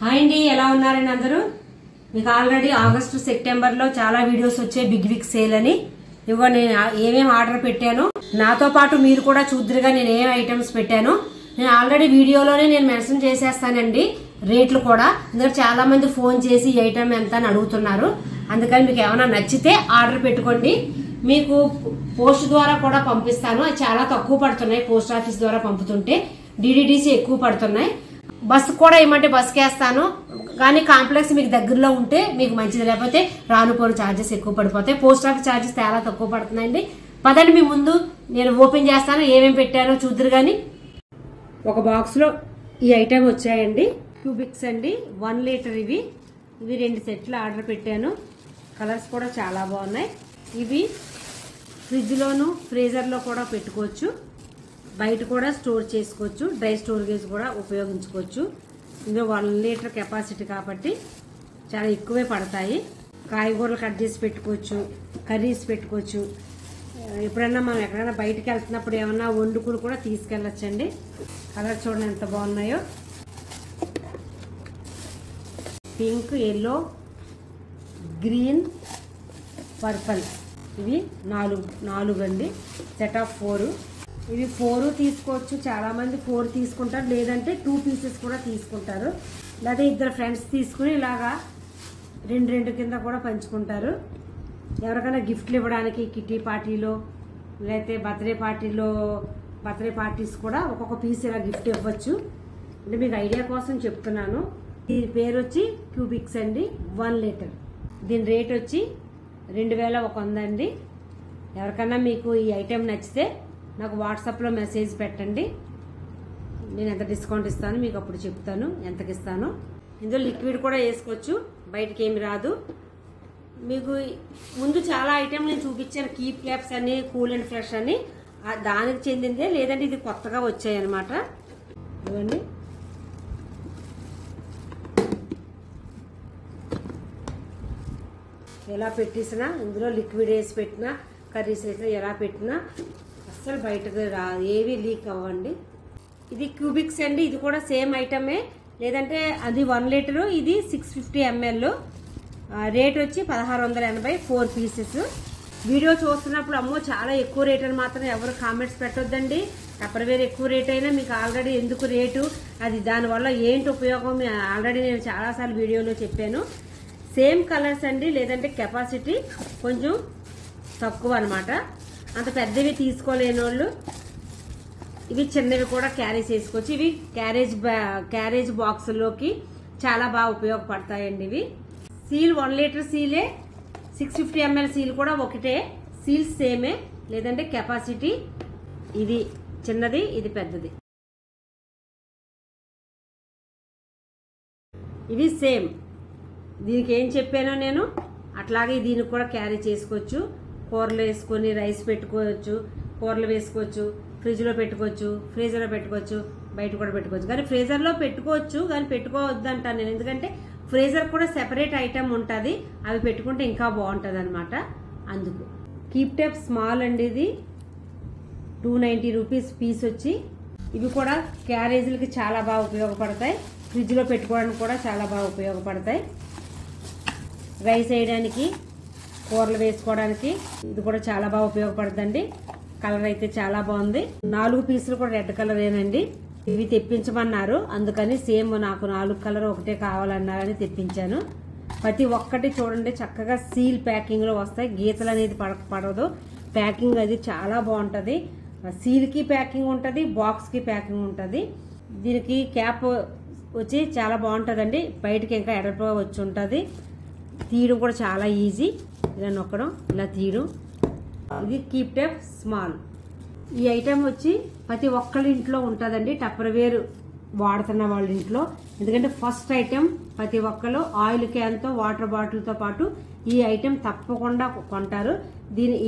Hi అండి, ఎలా ఉన్నారని అందరూ? మీకు ఆల్రెడీ ఆగస్టు సెప్టెంబర్ లో చాలా వీడియోస్ వచ్చాయి బిగ్ బిగ్ సేల్ అని. ఇవ్వ నేను ఏమేమి ఆర్డర్ పెట్టాను, నాతో పాటు మీరు కూడా చూద్దరుగా నేను ఏం ఐటమ్స్ పెట్టాను. నేను ఆల్రెడీ వీడియోలోనే నేను మెన్షన్ చేసేస్తానండి రేట్లు కూడా. ఎందుకంటే చాలా మంది ఫోన్ చేసి ఈ ఐటమ్ ఎంత అని అడుగుతున్నారు. అందుకని మీకు ఏమైనా నచ్చితే ఆర్డర్ పెట్టుకోండి. మీకు పోస్ట్ ద్వారా కూడా పంపిస్తాను. అది చాలా తక్కువ పడుతున్నాయి పోస్ట్ ఆఫీస్ ద్వారా పంపుతుంటే. డిడిడిసి ఎక్కువ పడుతున్నాయి. బస్సు కూడా ఏమంటే బస్కి వేస్తాను, కానీ కాంప్లెక్స్ మీకు దగ్గరలో ఉంటే మీకు మంచిది. లేకపోతే రానుపోరు ఛార్జెస్ ఎక్కువ పడిపోతాయి. పోస్ట్ ఆఫీస్ ఛార్జెస్ చాలా తక్కువ పడుతున్నాయండి. పదండి మీ ముందు నేను ఓపెన్ చేస్తాను, ఏమేమి పెట్టానో చూద్దరు. కానీ ఒక బాక్స్ లో ఈ ఐటమ్ వచ్చాయండి. క్యూబిక్స్ అండి, 1 లీటర్. ఇవి 2 సెట్లు ఆర్డర్ పెట్టాను. కలర్స్ కూడా చాలా బాగున్నాయి. ఇవి ఫ్రిడ్జ్ లోను ఫ్రీజర్ లో కూడా పెట్టుకోవచ్చు, బయట కూడా స్టోర్ చేసుకోవచ్చు, డ్రై స్టోరేజ్ కూడా ఉపయోగించుకోవచ్చు. ఇందులో 1 లీటర్ కెపాసిటీ కాబట్టి చాలా ఎక్కువే పడతాయి. కాయగూరలు కట్ చేసి పెట్టుకోవచ్చు, కర్రీస్ పెట్టుకోవచ్చు. ఎప్పుడన్నా మనం ఎక్కడైనా బయటకు వెళ్తున్నప్పుడు ఏమన్నా వండుకుని కూడా తీసుకెళ్ళొచ్చండి. కలర్ చూడండి ఎంత బాగున్నాయో. Pink, yellow, green, purple. ఇవి 4 అండి. Set of 4. ఇవి 4 తీసుకోవచ్చు. చాలా మంది 4 తీసుకుంటారు, లేదంటే 2 పీసెస్ కూడా తీసుకుంటారు. లేదా 2 ఫ్రెండ్స్ తీసుకుని ఇలాగా 2 కింద కూడా పంచుకుంటారు. ఎవరికైనా గిఫ్ట్లు ఇవ్వడానికి కిటీ పార్టీలో, లేకపోతే బర్త్డే పార్టీస్ కూడా ఒక్కొక్క పీస్ ఇలా గిఫ్ట్ ఇవ్వచ్చు. అంటే మీకు ఐడియా కోసం చెప్తున్నాను. దీని పేరు వచ్చి క్యూబిక్స్ అండి, 1 లీటర్. దీని రేట్ వచ్చి 2100 అండి. ఎవరికైనా మీకు ఈ ఐటెం నచ్చితే నాకు వాట్సాప్లో మెసేజ్ పెట్టండి. నేను ఎంత డిస్కౌంట్ ఇస్తాను మీకు అప్పుడు చెప్తాను ఎంతకి ఇస్తాను. ఇందులో లిక్విడ్ కూడా వేసుకోవచ్చు, బయటకి ఏమి రాదు. మీకు ముందు చాలా ఐటెం నేను చూపించాను. కీప్ క్యాప్స్ అని, కూల్ అండ్ ఫ్రెష్ అని, దానికి చెందిందే. లేదంటే ఇది కొత్తగా వచ్చాయి అనమాట. ఇవ్వండి. ఎలా పెట్టేసినా, ఇందులో లిక్విడ్ వేసి పెట్టినా, కర్రీస్ వేసినా, ఎలా పెట్టినా అస్సలు బయటకు రాదు, ఏవి లీక్ అవ్వండి. ఇది క్యూబిక్స్ అండి. ఇది కూడా సేమ్ ఐటమే, లేదంటే అది 1 లీటరు, ఇది 650 ml. రేట్ వచ్చి 1680, 4 పీసెస్. వీడియో చూస్తున్నప్పుడు అమ్మో చాలా ఎక్కువ రేట్ అని మాత్రం ఎవరు కామెంట్స్ పెట్టొద్దండి. టప్పర్వేర్ ఎక్కువ రేట్ అయినా మీకు ఆల్రెడీ ఎందుకు రేటు, అది దానివల్ల ఏంటి ఉపయోగం ఆల్రెడీ నేను చాలాసార్లు వీడియోలో చెప్పాను. సేమ్ కలర్స్ అండి, లేదంటే కెపాసిటీ కొంచెం తక్కువ అనమాట. అంత పెద్దవి తీసుకోలేని వాళ్ళు ఇవి చిన్నవి కూడా క్యారీ చేసుకోవచ్చు. ఇవి క్యారేజ్ బాక్సుల్లోకి చాలా బాగా ఉపయోగపడతాయండి. ఇవి సీల్ 1 లీటర్ సీలే, 650 ml సీల్ కూడా ఒకటే. సీల్స్ సేమే, లేదంటే కెపాసిటీ ఇది చిన్నది, ఇది పెద్దది. ఇవి సేమ్. దీనికి ఏం చెప్పానో నేను అట్లాగే దీనికి కూడా క్యారీ చేసుకోవచ్చు. కూరలు వేసుకొని రైస్ పెట్టుకోవచ్చు, కూరలు వేసుకోవచ్చు, ఫ్రిడ్జ్లో పెట్టుకోవచ్చు, ఫ్రీజర్లో పెట్టుకోవచ్చు, బయట కూడా పెట్టుకోవచ్చు. కానీ ఫ్రీజర్లో పెట్టుకోవచ్చు, కానీ పెట్టుకోవద్దు అంటాను నేను. ఎందుకంటే ఫ్రీజర్ కూడా సెపరేట్ ఐటమ్ ఉంటుంది, అవి పెట్టుకుంటే ఇంకా బాగుంటుంది అనమాట. అందుకు కీప్ టెప్ స్మాల్ అండి. ఇది 290 రూపీస్ పీస్ వచ్చి. ఇవి కూడా క్యారేజీలకి చాలా బాగా ఉపయోగపడతాయి, ఫ్రిడ్జ్లో పెట్టుకోవడానికి కూడా చాలా బాగా ఉపయోగపడతాయి. రైస్ వేయడానికి, కూరలు వేసుకోవడానికి ఇది కూడా చాలా బాగా ఉపయోగపడుతుందండి. కలర్ అయితే చాలా బాగుంది. 4 పీసులు కూడా రెడ్ కలర్ ఏనండి. ఇవి తెప్పించమన్నారు, అందుకని సేమ్ నాకు 4 కలర్ ఒకటే కావాలన్నారని తెప్పించాను. ప్రతి ఒక్కటి చూడండి చక్కగా సీల్ ప్యాకింగ్ లో వస్తాయి. గీతలు అనేది పడదు. ప్యాకింగ్ అది చాలా బాగుంటది. సీల్ కి ప్యాకింగ్ ఉంటది, బాక్స్ కి ప్యాకింగ్ ఉంటది. దీనికి క్యాప్ వచ్చి చాలా బాగుంటదండి. బయటకి ఇంకా ఎడప వచ్చి ఉంటది. తీయడం కూడా చాలా ఈజీ. ఇలా నొక్కడం, ఇలా తీయడం. ఇది కీప్ టెప్ స్మాల్. ఈ ఐటెం వచ్చి ప్రతి ఒక్కళ్ళ ఇంట్లో ఉంటుందండి, టప్పర్వేర్ వాడుతున్న వాళ్ళ ఇంట్లో. ఎందుకంటే ఫస్ట్ ఐటెం ప్రతి ఒక్కళ్ళు ఆయిల్ క్యాన్తో, వాటర్ బాటిల్తో పాటు ఈ ఐటెం తప్పకుండా కొంటారు.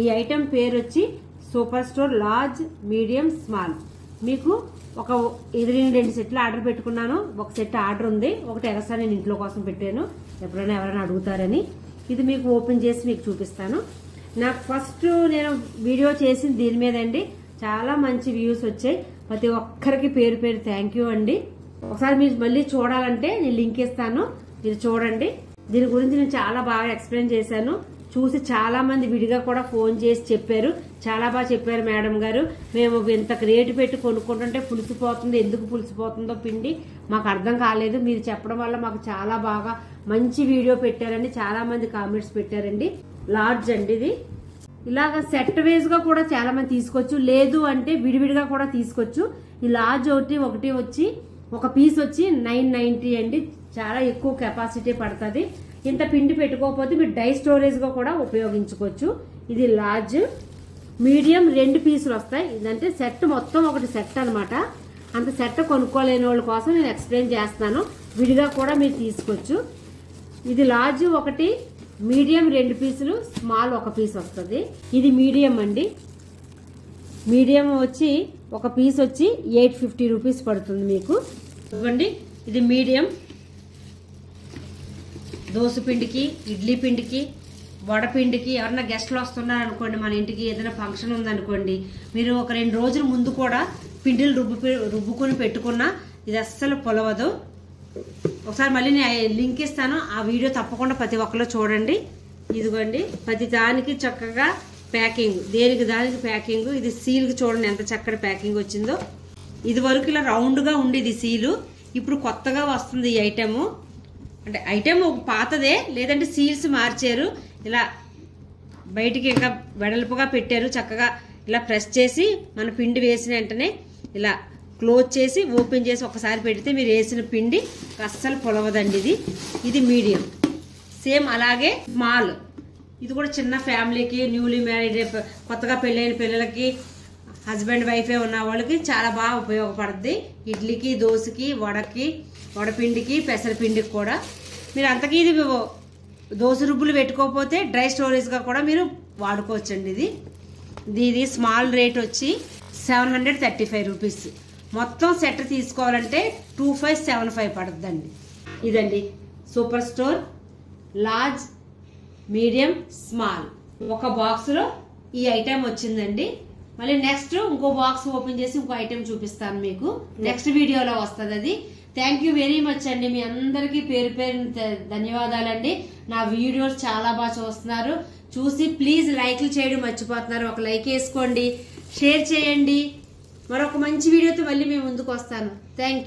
ఈ ఐటెం పేరు వచ్చి super store large, medium, small. మీకు ఒక 2 సెట్లు ఆర్డర్ పెట్టుకున్నాను. ఒక సెట్ ఆర్డర్ ఉంది, ఒకటి ఎగసా నేను ఇంట్లో కోసం పెట్టాను, ఎప్పుడైనా ఎవరైనా అడుగుతారని. ఇది మీకు ఓపెన్ చేసి మీకు చూపిస్తాను. నాకు ఫస్ట్ నేను వీడియో చేసింది దీని మీద అండి. చాలా మంచి వ్యూస్ వచ్చాయి. ప్రతి ఒక్కరికి పేరు పేరు థ్యాంక్ యూ అండి. ఒకసారి మీరు మళ్ళీ చూడాలంటే నేను లింక్ ఇస్తాను, మీరు చూడండి. దీని గురించి నేను చాలా బాగా ఎక్స్ప్లెయిన్ చేశాను. చూసి చాలా మంది విడిగా కూడా ఫోన్ చేసి చెప్పారు, చాలా బాగా చెప్పారు మేడం గారు, మేము ఇంత రేటు పెట్టి కొనుక్కుంటుంటే పులిసిపోతుంది, ఎందుకు పులిసిపోతుందో పిండి మాకు అర్థం కాలేదు, మీరు చెప్పడం వల్ల మాకు చాలా బాగా మంచి వీడియో పెట్టారండి, చాలా మంది కామెంట్స్ పెట్టారండి. లార్జ్ అండి ఇది. ఇలాగ సెట్ వేజ్ గా కూడా చాలా మంది తీసుకోవచ్చు, లేదు అంటే విడివిడిగా కూడా తీసుకోవచ్చు. ఈ లార్జ్ ఒకటి వచ్చి ఒక పీస్ వచ్చి 990 అండి, చాలా ఎక్కువ కెపాసిటీ పడుతుంది. ఇంత పిండి పెట్టుకోకపోతే మీరు డై స్టోరేజ్ గా కూడా ఉపయోగించుకోవచ్చు. ఇది లార్జ్. మీడియం 2 పీసులు వస్తాయి. ఇదంటే సెట్ మొత్తం ఒకటి సెట్ అనమాట. అంత సెట్ కొనుక్కోలేని వాళ్ళ కోసం నేను ఎక్స్ప్లెయిన్ చేస్తాను, విడిగా కూడా మీరు తీసుకోవచ్చు. ఇది లార్జ్ ఒకటి, మీడియం 2 పీసులు, స్మాల్ 1 పీస్ వస్తుంది. ఇది మీడియం అండి. మీడియం వచ్చి ఒక పీస్ వచ్చి 850 రూపీస్ పడుతుంది మీకు. ఇవ్వండి, ఇది మీడియం. దోశ పిండికి, ఇడ్లీ పిండికి, వడపిండికి, ఎవరన్నా గెస్ట్లు వస్తున్నారు అనుకోండి, మన ఇంటికి ఏదైనా ఫంక్షన్ ఉందనుకోండి, మీరు ఒక 2 రోజుల ముందు కూడా పిండిలు రుబ్బుకొని పెట్టుకున్నా ఇది అస్సలు పొలవదు. ఒకసారి మళ్ళీ నేను లింక్ ఇస్తాను, ఆ వీడియో తప్పకుండా ప్రతి ఒక్కరు చూడండి. ఇదిగోండి, ప్రతి దానికి చక్కగా ప్యాకింగ్, దేనికి దానికి ప్యాకింగ్. ఇది సీల్కి చూడండి ఎంత చక్కటి ప్యాకింగ్ వచ్చిందో. ఇది వరకు ఇలా రౌండ్గా ఉండేది సీలు, ఇప్పుడు కొత్తగా వస్తుంది ఈ ఐటెము. అంటే ఐటెం పాతదే, లేదంటే సీల్స్ మార్చారు, ఇలా బయటికి ఇంకా వెడల్పుగా పెట్టారు. చక్కగా ఇలా ప్రెస్ చేసి మన పిండి వేసిన వెంటనే ఇలా క్లోజ్ చేసి ఓపెన్ చేసి ఒకసారి పెడితే మీరు వేసిన పిండి అస్సలు పొలవదండి. ఇది మీడియం. సేమ్ అలాగే స్మాల్, ఇది కూడా చిన్న ఫ్యామిలీకి, న్యూలీ మ్యారీడ్, కొత్తగా పెళ్ళైన పిల్లలకి, హస్బెండ్ వైఫే ఉన్న వాళ్ళకి చాలా బాగా ఉపయోగపడుతుంది. ఇడ్లీకి, దోశకి, వడపిండికి, పెసరపిండికి కూడా. మీరు అంతకీ ఇది దోశ రుబ్బులు పెట్టుకోకపోతే డ్రై స్టోరేజ్గా కూడా మీరు వాడుకోవచ్చండి. ఇది స్మాల్ రేట్ వచ్చి 735 రూపీస్. మొత్తం సెట్ తీసుకోవాలంటే 2575 పడుతుందండి. ఇదండి super store large, medium, small ఒక బాక్స్లో ఈ ఐటెం వచ్చిందండి. మళ్ళీ నెక్స్ట్ ఇంకో బాక్స్ ఓపెన్ చేసి ఇంకో ఐటెం చూపిస్తాను మీకు, నెక్స్ట్ వీడియోలో వస్తుంది అది. థ్యాంక్ యూ వెరీ మచ్ అండి, మీ అందరికీ పేరు పేరు ధన్యవాదాలండి. నా వీడియోస్ చాలా బాగా చూస్తున్నారు, చూసి ప్లీజ్ లైక్లు చేయడం మర్చిపోతున్నారు. ఒక లైక్ వేసుకోండి, షేర్ చేయండి. మరొక మంచి వీడియోతో మళ్ళీ మేము ముందుకు వస్తాను. Thank you.